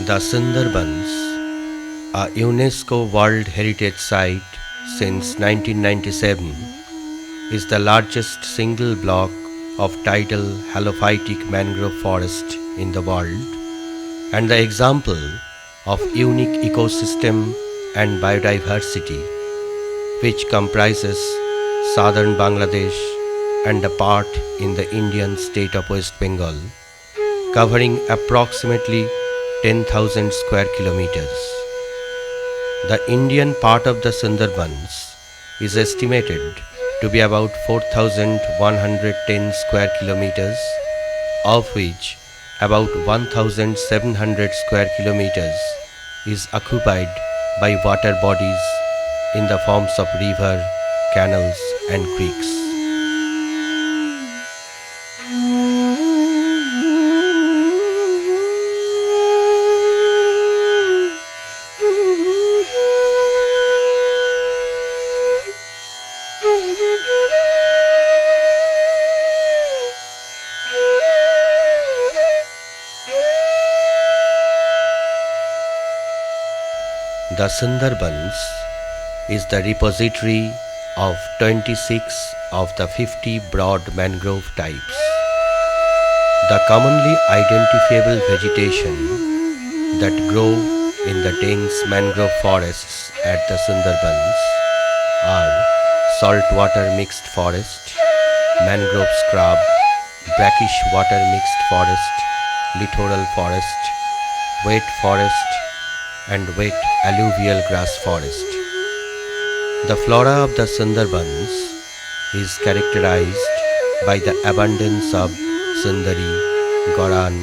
The Sundarbans, a UNESCO World Heritage Site since 1997, is the largest single block of tidal halophytic mangrove forest in the world and the example of unique ecosystem and biodiversity which comprises southern Bangladesh and a part in the Indian state of West Bengal, covering approximately 10,000 square kilometers. The Indian part of the Sundarbans is estimated to be about 4,110 square kilometers, of which about 1,700 square kilometers is occupied by water bodies in the forms of river, canals and creeks. The Sundarbans is the repository of 26 of the 50 broad mangrove types. The commonly identifiable vegetation that grow in the dense mangrove forests at the Sundarbans are saltwater mixed forest, mangrove scrub, brackish water mixed forest, littoral forest, wet forest, and wet alluvial grass forest. The flora of the Sundarbans is characterized by the abundance of Sundari, Goran,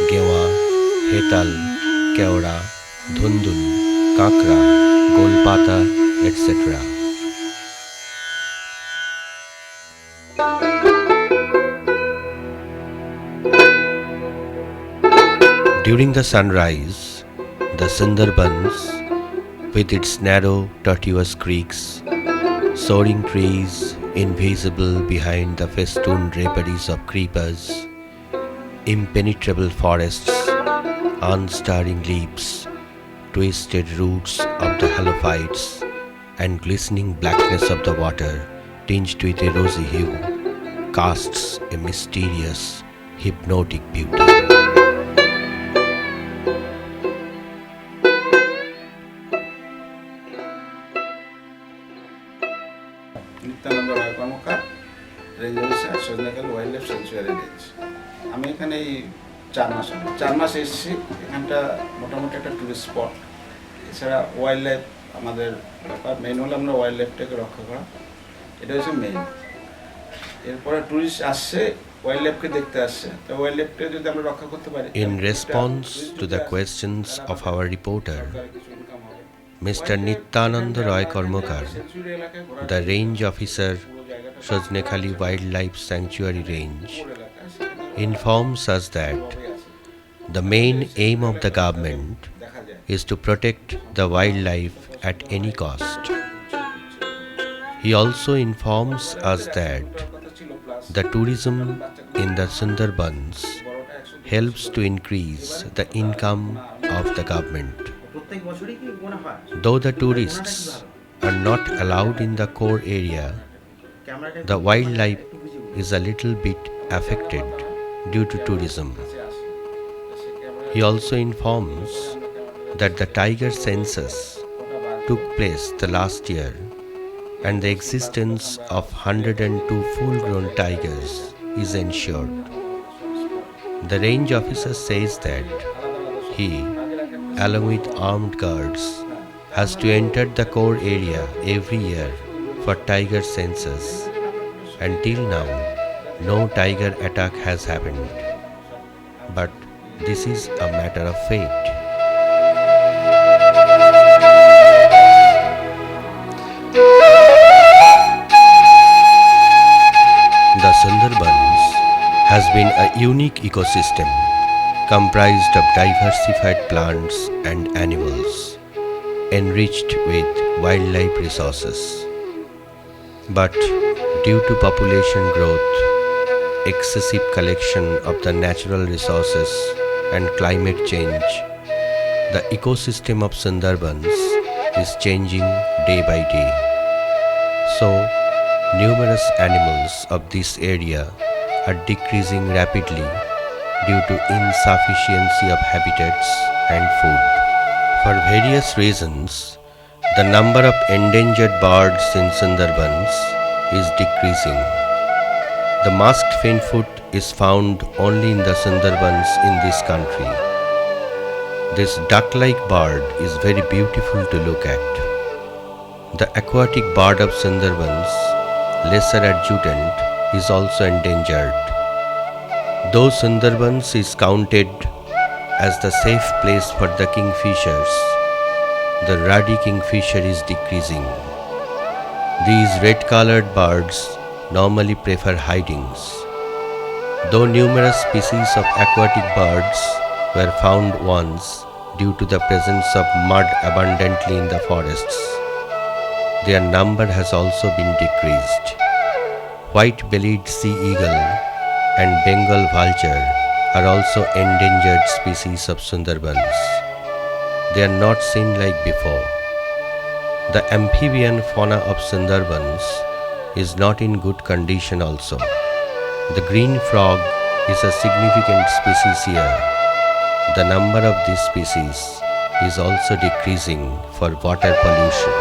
Gewa, Hetal, Keora, Dhundul, Kakra, Golpata, etc. During the sunrise, the Sundarbans, with its narrow, tortuous creeks, soaring trees invisible behind the festooned draperies of creepers, impenetrable forests, unstirring leaves, twisted roots of the halophytes, and glistening blackness of the water tinged with a rosy hue, casts a mysterious, hypnotic beauty. Nityananda Roy Karmakar range officer Sajnekhali wildlife sanctuary range. আমি এখানে এই 4 মাস এসেছি। এখানটা মোটামুটি একটা tourist spot. এছাড়া wildlife আমাদের ব্যাপার, মেইন হলো আমরা ওয়াইল্ড লাইফটাকে রক্ষা করা, এটা হচ্ছে মেইন। এরপরে টুরিস্ট আসছে, ওয়াইল্ড লাইফকে দেখতে আসছে, তো ওয়াইল্ড লাইফকে যদি আমরা রক্ষা করতে পারি। In response to the questions of our reporter, Mr. Nityananda Roy Karmakar, the range officer, Sajnekhali Wildlife Sanctuary Range, informs us that the main aim of the government is to protect the wildlife at any cost. He also informs us that the tourism in the Sundarbans helps to increase the income of the government. Though the tourists are not allowed in the core area, the wildlife is a little bit affected due to tourism. He also informs that the tiger census took place the last year and the existence of 102 full-grown tigers is ensured. The range officer says that he, along with armed guards, has to enter the core area every year for tiger census. Until now, no tiger attack has happened. But this is a matter of fate. The Sundarbans has been a unique ecosystem comprised of diversified plants and animals, enriched with wildlife resources. But due to population growth, excessive collection of the natural resources and climate change, The ecosystem of Sundarbans is changing day by day. So, numerous animals of this area are decreasing rapidly due to insufficiency of habitats and food. For various reasons, the number of endangered birds in Sundarbans is decreasing. The masked finfoot is found only in the Sundarbans in this country. This duck-like bird is very beautiful to look at. The aquatic bird of Sundarbans, lesser adjutant, is also endangered. Though Sundarbans is counted as the safe place for the kingfishers, the ruddy kingfisher is decreasing. These red-colored birds normally prefer hidings. Though numerous species of aquatic birds were found once due to the presence of mud abundantly in the forests, their number has also been decreased. White-bellied sea eagle and Bengal vulture are also endangered species of Sundarbans. They are not seen like before. The amphibian fauna of Sundarbans is not in good condition also. The green frog is a significant species here. The number of these species is also decreasing for water pollution.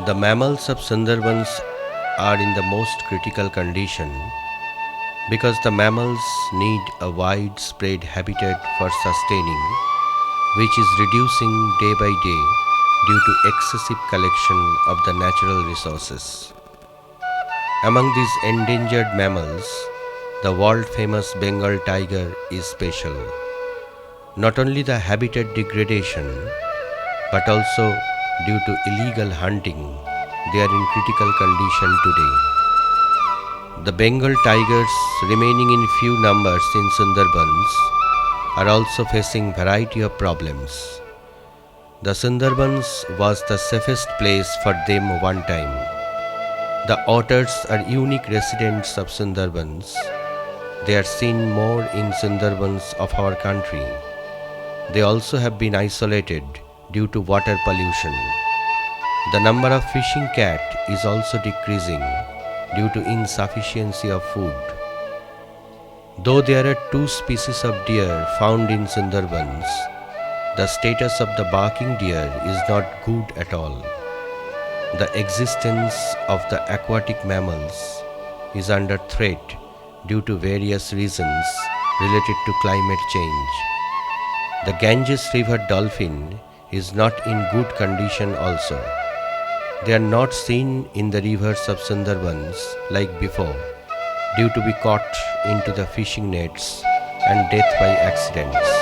The mammals of Sundarbans are in the most critical condition because the mammals need a widespread habitat for sustaining, which is reducing day by day due to excessive collection of the natural resources. Among these endangered mammals, the world-famous Bengal tiger is special. Not only the habitat degradation, but also due to illegal hunting, they are in critical condition today. The Bengal tigers remaining in few numbers in Sundarbans are also facing variety of problems. The Sundarbans was the safest place for them one time. The otters are unique residents of Sundarbans. They are seen more in Sundarbans of our country. They also have been isolated due to water pollution. The number of fishing cat is also decreasing due to insufficiency of food. Though there are 2 species of deer found in Sundarbans, the status of the barking deer is not good at all. The existence of the aquatic mammals is under threat due to various reasons related to climate change. The Ganges River dolphin is not in good condition also. They are not seen in the rivers of Sundarbans like before due to be caught into the fishing nets and death by accidents.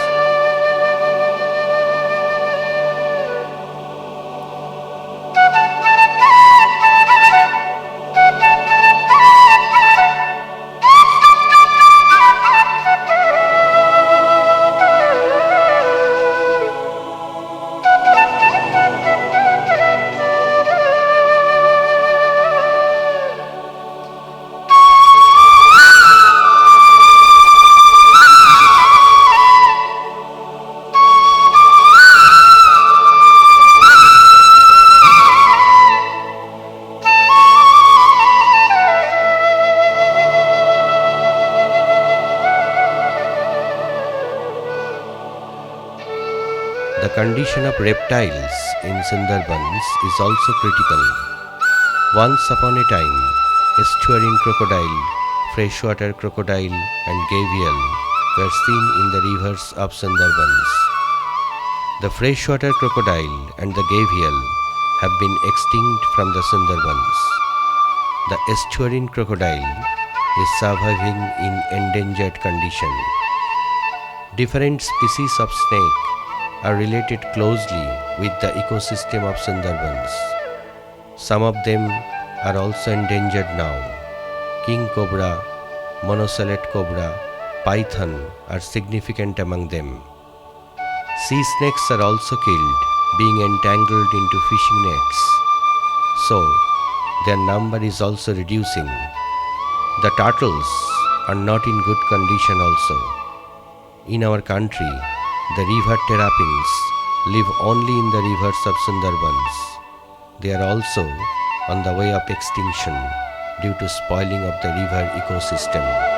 The condition of reptiles in Sundarbans is also critical. Once upon a time, estuarine crocodile, freshwater crocodile and gavial were seen in the rivers of Sundarbans. The freshwater crocodile and the gavial have been extinct from the Sundarbans. The estuarine crocodile is surviving in endangered condition. Different species of snake are related closely with the ecosystem of Sundarbans. Some of them are also endangered now. King cobra, monocelete cobra, python are significant among them. Sea snakes are also killed, being entangled into fishing nets. So, their number is also reducing. The turtles are not in good condition also. In our country, the river terrapins live only in the rivers of Sundarbans. They are also on the way of extinction due to spoiling of the river ecosystem.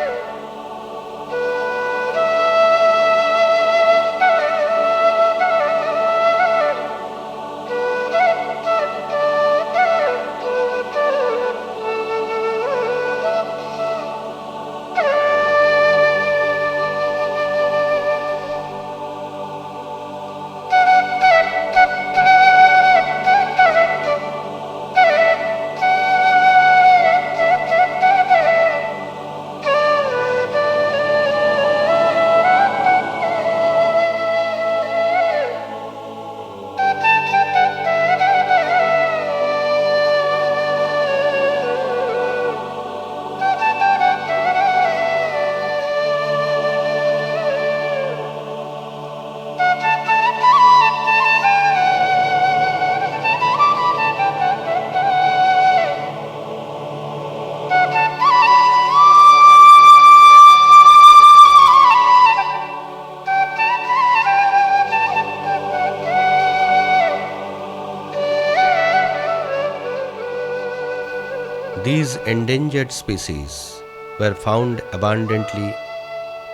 These endangered species were found abundantly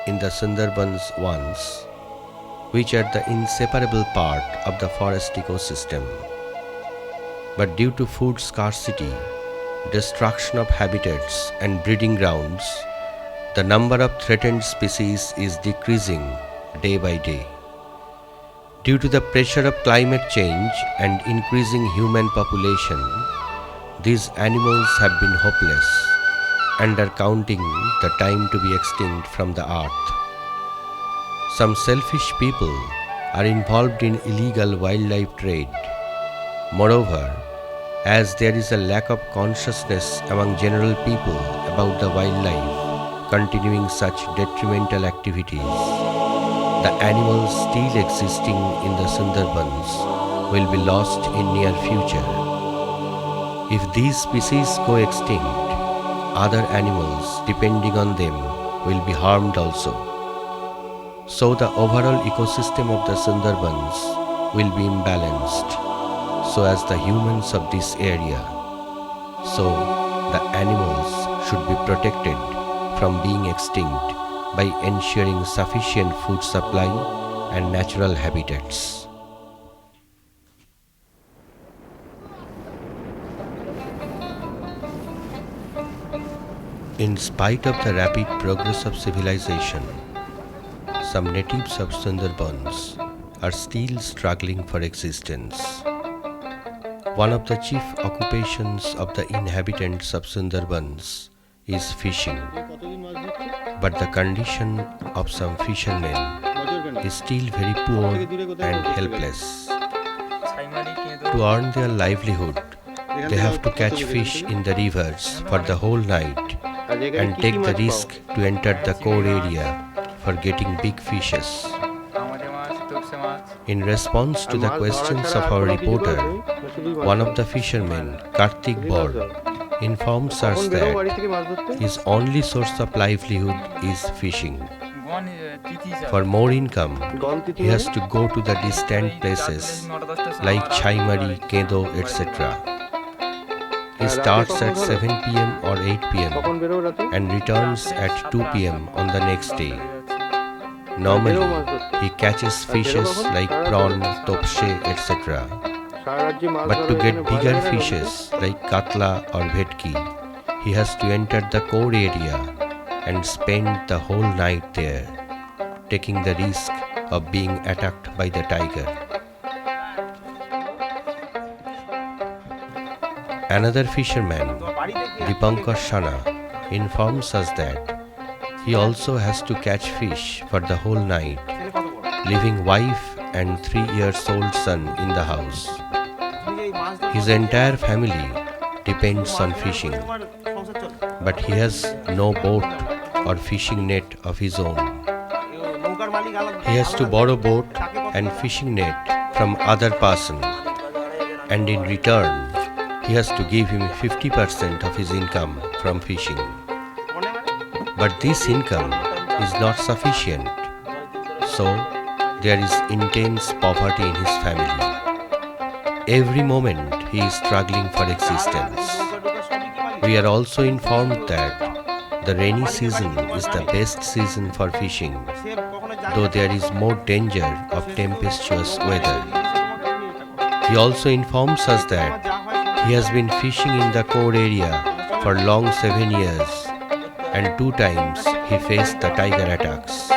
in the Sundarbans once, which are the inseparable part of the forest ecosystem. But due to food scarcity, destruction of habitats and breeding grounds, the number of threatened species is decreasing day by day. Due to the pressure of climate change and increasing human population, these animals have been hopeless and are counting the time to be extinct from the earth. Some selfish people are involved in illegal wildlife trade. Moreover, as there is a lack of consciousness among general people about the wildlife continuing such detrimental activities, the animals still existing in the Sundarbans will be lost in near future. If these species go extinct, other animals depending on them will be harmed also. So the overall ecosystem of the Sundarbans will be imbalanced, so as the humans of this area. So the animals should be protected from being extinct by ensuring sufficient food supply and natural habitats. In spite of the rapid progress of civilization, some natives of Sundarbans are still struggling for existence. One of the chief occupations of the inhabitants of Sundarbans is fishing, but the condition of some fishermen is still very poor and helpless. To earn their livelihood, they have to catch fish in the rivers for the whole night and take the risk to enter the core area for getting big fishes. In response to the questions of our reporter, one of the fishermen, Kartik Bor, informs us that his only source of livelihood is fishing. For more income, he has to go to the distant places like Chaimari, Kedo, etc. He starts at 7 p.m. or 8 p.m. and returns at 2 p.m. on the next day. Normally, he catches fishes like prawn, topse, etc. But to get bigger fishes like katla or bhetki, he has to enter the core area and spend the whole night there, taking the risk of being attacked by the tiger. Another fisherman, Dipankar Shana, informs us that he also has to catch fish for the whole night, leaving wife and 3-year-old son in the house. His entire family depends on fishing, but he has no boat or fishing net of his own. He has to borrow boat and fishing net from other person, and in return he has to give him 50% of his income from fishing. But this income is not sufficient, so there is intense poverty in his family. Every moment he is struggling for existence. We are also informed that the rainy season is the best season for fishing, though there is more danger of tempestuous weather. He also informs us that he has been fishing in the core area for long 7 years, and 2 times he faced the tiger attacks.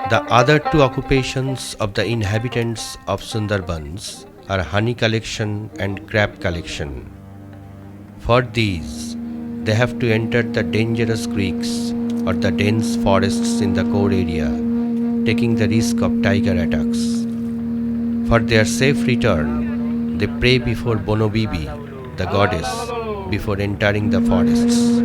The other 2 occupations of the inhabitants of Sundarbans are honey collection and crab collection. For these, they have to enter the dangerous creeks or the dense forests in the core area, taking the risk of tiger attacks. For their safe return, they pray before Bono Bibi, the goddess, before entering the forests.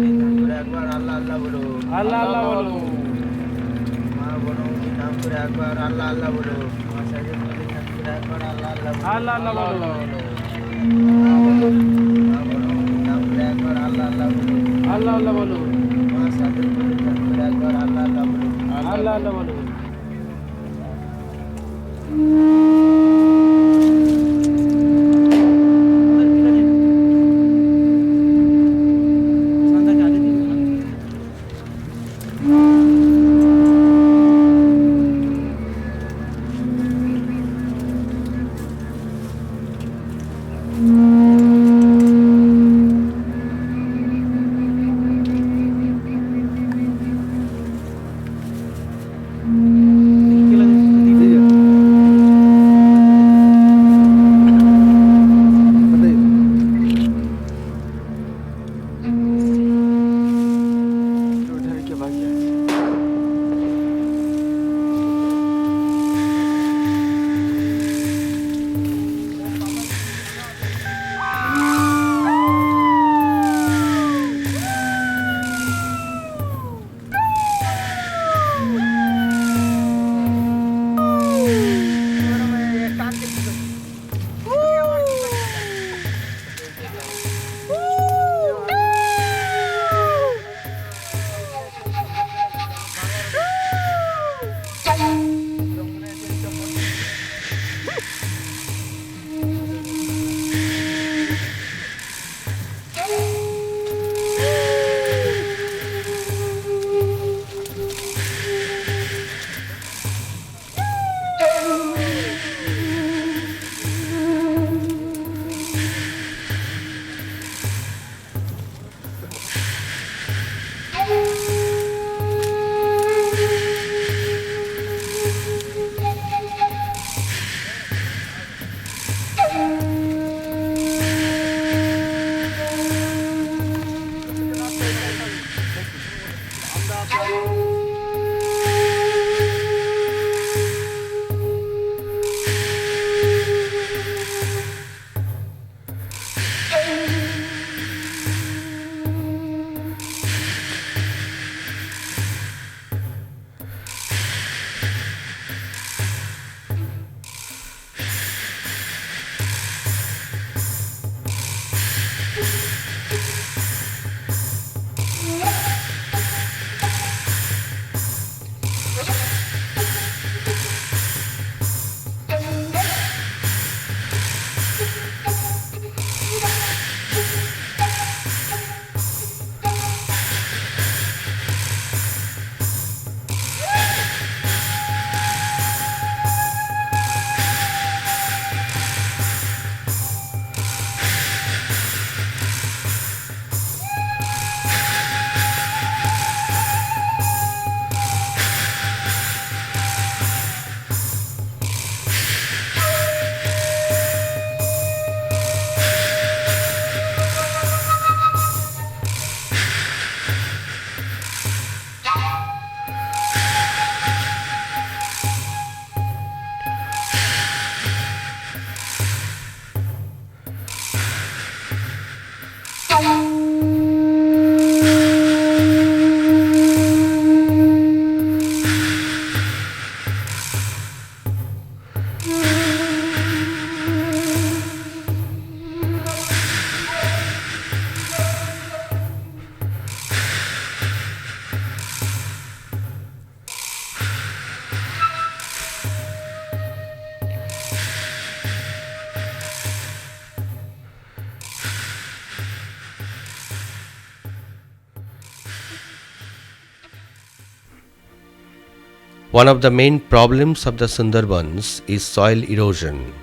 One of the main problems of the Sundarbans is soil erosion.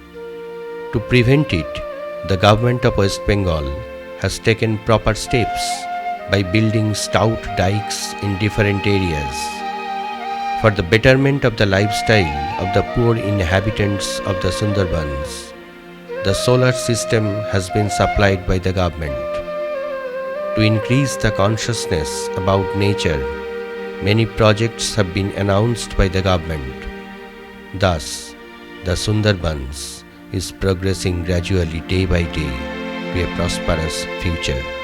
To prevent it, the government of West Bengal has taken proper steps by building stout dikes in different areas. For the betterment of the lifestyle of the poor inhabitants of the Sundarbans, the solar system has been supplied by the government. To increase the consciousness about nature, many projects have been announced by the government. Thus, the Sundarbans is progressing gradually day by day to a prosperous future.